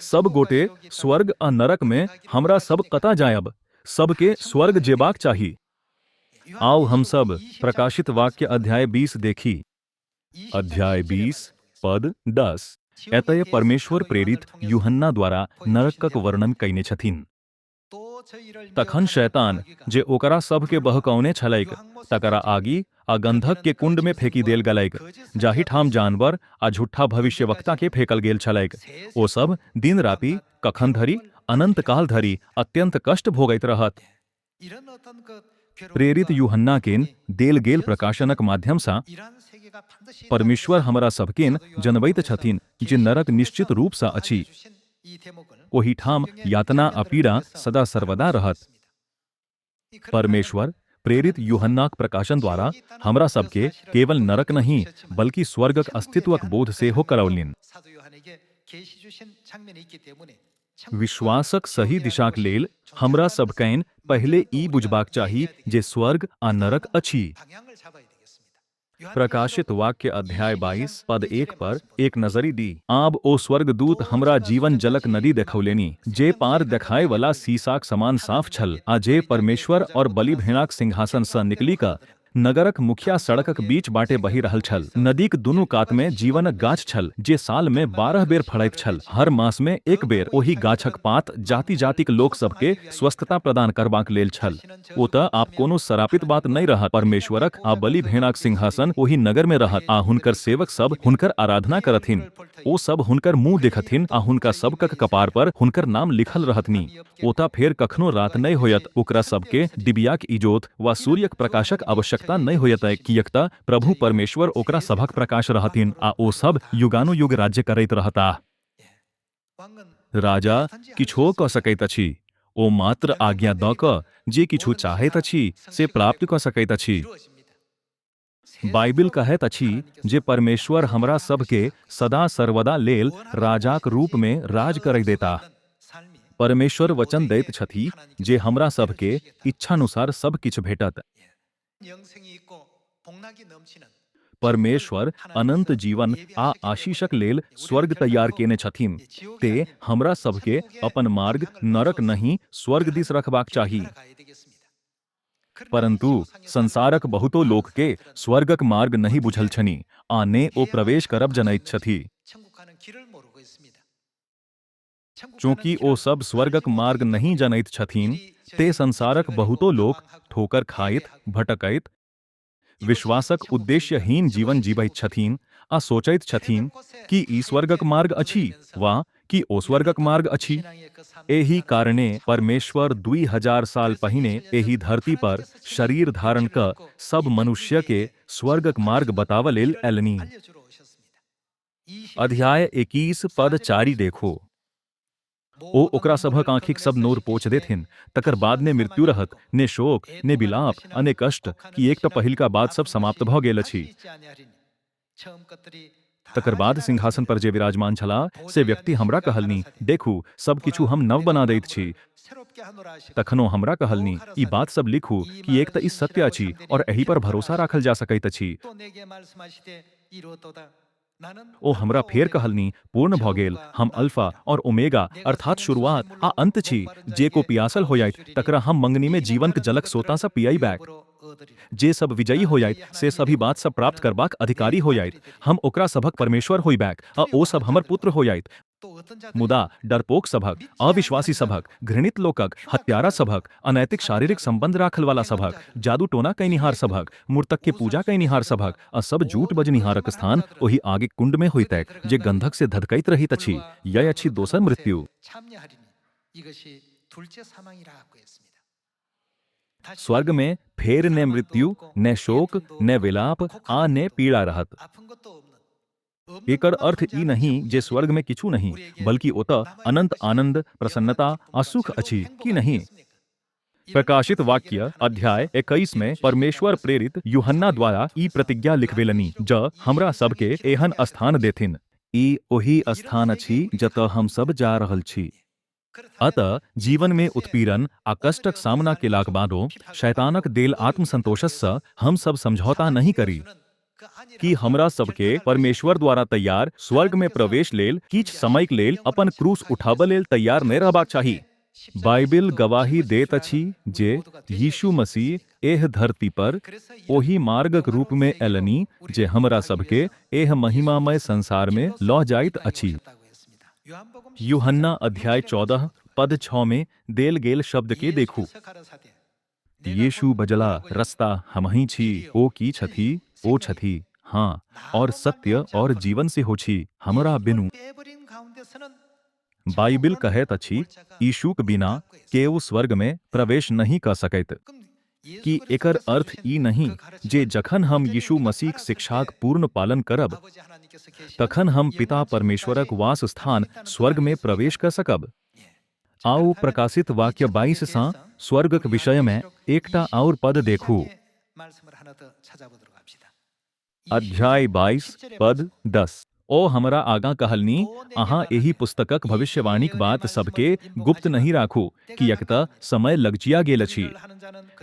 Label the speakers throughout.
Speaker 1: सब गोटे स्वर्ग आ नरक में हमरा सब कता जायब, सबके स्वर्ग जेबाक चाही। आओ हम सब प्रकाशित वाक्य अध्याय 20 देखी। अध्याय 20 पद 10। एतय परमेश्वर प्रेरित यूहन्ना द्वारा नरकक वर्णन कयने छथिन। तखन शैतान जे ओकरा सबके बहकौने छलैक, तकरा आगि आ गंधक के कुंड में फेंकी देल गलैक, जाहि ठाम जानवर आ झूठा भविष्यवक्ता के फेंकल गेल छलैक। ओ सब दिन राति कखन धरि अनंत काल धरि अत्यंत कष्ट भोगैत रहत। प्रेरित यूहन्ना केन देल गेल प्रकाशनक माध्यम सँ परमेश्वर हमरा सबकेन जनबैत छथिन जे नरक निश्चित रूप सँ अछि। ओही ठाम यातना आ पीड़ा सदा सर्वदा रहत। परमेश्वर प्रेरित यूहन्नाक प्रकाशन द्वारा हमरा सबके केवल नरक नहीं बल्कि स्वर्गक अस्तित्वक बोध सेहो करौलनि। विश्वासक सही दिशाक लेल हमरा सबकैन पहले ई बुझबाक चाही जे स्वर्ग आ नरक अछि। प्रकाशित वाक्य अध्याय 22 पद 1 पर एक नजरि दी। आब ओ स्वर्गदूत हमरा जीवन जलक नदी देखौलेनी, जे पार देखाय वाला सीसाक समान साफ छल, आ जे परमेश्वर और बलि भेड़ाक सिंहासन सँ निकली कऽ नगरक मुखिया सड़कक बीच बाटे बहि रहल छल। नदीक दुनू कात में जीवनक गाछ छल, जे साल में 12 बेर फड़ैत छल। हर मास में एक बेर ओही गाछक पात जाति जातिक लोक सबके स्वस्थता प्रदान करबाक लेल छल। ओतऽ आप कोनो सरापित बात नहीं रहत। परमेश्वरक आ बलि भेड़ाक सिंहासन ओही नगर में रहत, आ हुनकर सेवक सब हुनकर आराधना करथिन। ओ सब हुनकर मुंह देखथिन, आ हुनका सबकक कपार पर हुनकर नाम लिखल रहतनी। ओतऽ फेर कखनो रात नहीं होयत। ओकरा सबके डिबियाक इजोत वा सूर्यक प्रकाशक आवश्यकता नहीं होयत, किएक तऽ प्रभु परमेश्वर ओकरा सभक प्रकाश रहथिन, आ ओ सब युगानुयुग राज्य करैत रहता। राजा किछो कऽ सकैत अछि, ओ मात्र आज्ञा दऽ कऽ जे किछु चाहैत अछि से प्राप्त कऽ सकैत अछि। बाइबिल कहैत अछि जे परमेश्वर हमरा सबके सदा सर्वदा लेल राजाक रूप में राज करय देता। परमेश्वर वचन दैत छथि जे हमरा सबके इच्छानुसार सब किछु भेटत। परमेश्वर अनंत जीवन आ आशीषक लेल स्वर्ग तैयार केने छथिन, ते हमरा सबके अपन मार्ग नरक नहीं स्वर्ग दिस रखबाक चाही। परंतु संसारक बहुतो लोक के स्वर्गक मार्ग नहीं बुझल छनि, आ ने ओ प्रवेश करब जनैत छथि। चूँकि ओ सब स्वर्गक मार्ग नहीं जनैत छथिन, ते संसारक बहुतो लोक ठोकर खाइत, भटकैत, विश्वासक उद्देश्यहीन जीवन जीवैत छथिन, आ सोचैत छथिन कि ई स्वर्गक मार्ग अछि वा कि ओ स्वर्गक मार्ग अछि। एही कारणे परमेश्वर 2000 साल पहिने एही धरती पर शरीर धारण क सब मनुष्य के स्वर्गक मार्ग बताव लेल एलनी। अध्याय 21 पद 4 देखो। ओ ओकरा सभक आँखिक सब नोर पोछ देथिन, तकर बाद ने मृत्यु रहत, ने शोक, ने विलाप, ने कष्ट, कि एक तऽ पहिलका बात सब समाप्त भऽ गेल अछि। तकर बाद सिंहासन पर जे विराजमान छलाह से व्यक्ति हमरा कहलनी, देखू सब किछु हम नव बना दैत छी। तखनो हमरा कहलनी, ई बात सब लिखू, कि एक तऽ ई सत्य अछि और एही पर भरोसा राखल जा सकैत अछि। ओ हमरा फेर कहलनी, पूर्ण भऽ गेल, हम अल्फा और ओमेगा अर्थात शुरुआत आ अंत छी। जे को पियासल होयत तकरा हम मंगनी में जीवनक जलक सोता सँ पियाइबैक। जे सब विजयी होयत से सभी बात सब प्राप्त करबाक अधिकारी होयत। हम ओकरा सभक परमेश्वर होइबैक, आ ओ सब हमर पुत्र होयत। मुदा डरपोक सभक, अविश्वासी सभक, घृणित लोकक, हत्यारा सभक, अनैतिक शारीरिक संबंध राखल वाला सभक, जादू टोना कैनिहार सभक, मूर्तक के पूजा कैनिहार सभक, आ सब झूठ बजनिहारक स्थान ओही आगिक कुंड में होइतैक, जे गंधक से धधकैत रहित अछि। यह अछि दोसर मृत्यु। स्वर्ग में फेर ने मृत्यु, ने शोक, ने विलाप, आ ने पीड़ा रहत। एकर अर्थ ई नहीं जे स्वर्ग में किछु नहीं, बल्कि ओतऽ अनंत आनंद, प्रसन्नता आ सुख अछि कि नहीं। प्रकाशित वाक्य अध्याय 21 में परमेश्वर प्रेरित यूहन्ना द्वारा ई प्रतिज्ञा लिखबेलनी, ज हमरा सबके एहन स्थान देथिन। ई ओही स्थान अछि जतऽ हम सब जा रहल छी। अतः जीवन में उत्पीड़न आ कष्टक सामना केलाक बादो शैतानक देल आत्मसंतोषसँ हम सब समझौता नहीं करी। कि हमरा सबके परमेश्वर द्वारा तैयार स्वर्ग में प्रवेश लेल किछ समय के लेल अपन क्रूस उठाबऽ लेल तैयार नहीं रहबाक चाही। बाइबिल गवाही देत अछि जे यीशु मसीह एह धरती पर ओही मार्गक रूप में एलनी जे हमरा सबके एह महिमामय संसार में लऽ जाइत अछि। यूहन्ना अध्याय 14 पद 6 में देल गेल शब्द के देखू। यीशु बजला, रस्ता हमही छी, ओ की छथि, ओ छथि, हाँ, और सत्य और जीवन से हो छी, हमरा बिनु। बाइबिल कहैत अछि यीशुक बिना केओ स्वर्ग में प्रवेश नहीं कर सकैत। कि एकर अर्थ ई नहीं जे जखन हम यीशु मसीह शिक्षाक पूर्ण पालन करब तखन हम पिता परमेश्वरक वास स्थान स्वर्ग में प्रवेश कर सकब। आउ प्रकाशित वाक्य 22 सा स्वर्गक विषय में एकटा और पद देखू। अध्याय 22 पद 10। ओ हमरा आगा कहलनी, अहाँ एही पुस्तकक भविष्यवाणीक बात सबके गुप्त नहीं राखू, किएक त समय लगजिया गेल अछि।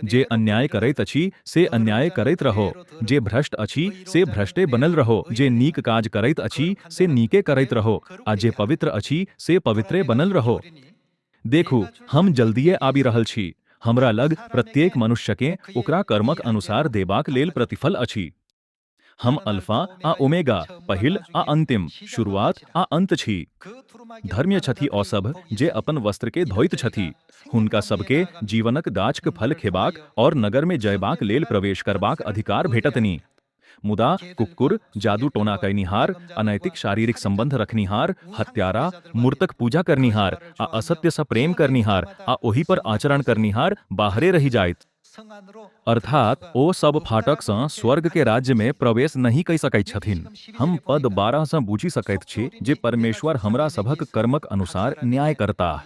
Speaker 1: जे अन्याय करैत अछि से अन्याय करैत रहो, जे भ्रष्ट अछि से भ्रष्टे बनल रहो, जे नीक काज करैत अछि से नीके करैत रहो, आ जे पवित्र अछि से पवित्रे बनल रहो। देखू, हम जल्दिए आबि रहल छी। हमरा लग प्रत्येक मनुष्यके ओकरा कर्मक अनुसार देबाक लेल प्रतिफल अछि। हम अल्फा आ ओमेगा, पहिल आ अंतिम, शुरुआत आ अंत छी। धर्म्य छथि ओ सब जे अपन वस्त्र के धोइत छथि, हुनका सबके जीवनक गाछक फल खेबाक और नगर में जयबाक लेल प्रवेश करबाक अधिकार भेटतनि। मुदा कुक्कुर, जादू टोना कयनिहार, अनैतिक शारीरिक संबंध रखनिहार, हत्यारा, मूर्तक पूजा करनिहार आ असत्य सँ प्रेम करनिहार आ ओही पर आचरण करनिहार बाहरे रहि जाइत। अर्थात ओ सब फाटक सँ स्वर्ग के राज्य में प्रवेश नहीं कय सकैत छथिन। हम पद 12 सँ बूझि सकैत छी जे परमेश्वर हमरा सभक कर्मक अनुसार न्याय करताह।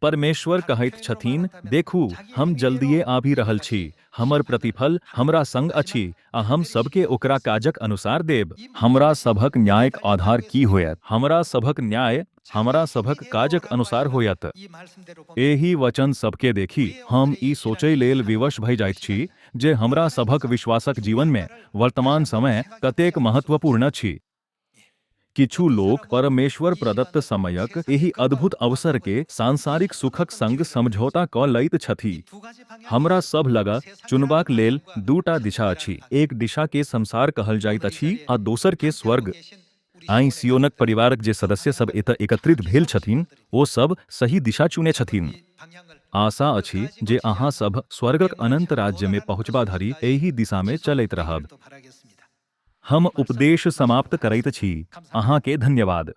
Speaker 1: परमेश्वर कहैत छथिन, देखू, हम जल्दिए आबि रहल छी, हमर प्रतिफल हमरा संग अछि आ हम सबके ओकरा काजक अनुसार देब। हमरा सभक न्यायक आधार की होयत? हमरा सभक न्याय हमरा सभक काजक अनुसार होयत। एही वचन सबके देखी हम ई सोचै लेल विवश भय जाइत छी जे हमरा सभक विश्वासक जीवन में वर्तमान समय कतेक महत्वपूर्ण अछि। किछु लोक परमेश्वर प्रदत्त समयक एही अद्भुत अवसर के सांसारिक सुखक संग समझौता क लैत छथि। हमरा सब लग चुनबाक लेल दूटा दिशा अछि। एक दिशा के संसार कहल जाइत अछि आ दोसर के स्वर्ग। आइ सियोनक परिवारक जे सदस्य सब एतऽ एकत्रित भेल छथिन, ओ सब सही दिशा चुने छथिन। आशा अछि जे अहाँ सब स्वर्गक अनंत राज्य में पहुँचबा धरि एही दिशा में चलैत रहब। हम उपदेश समाप्त करैत छी। अहाँ के धन्यवाद।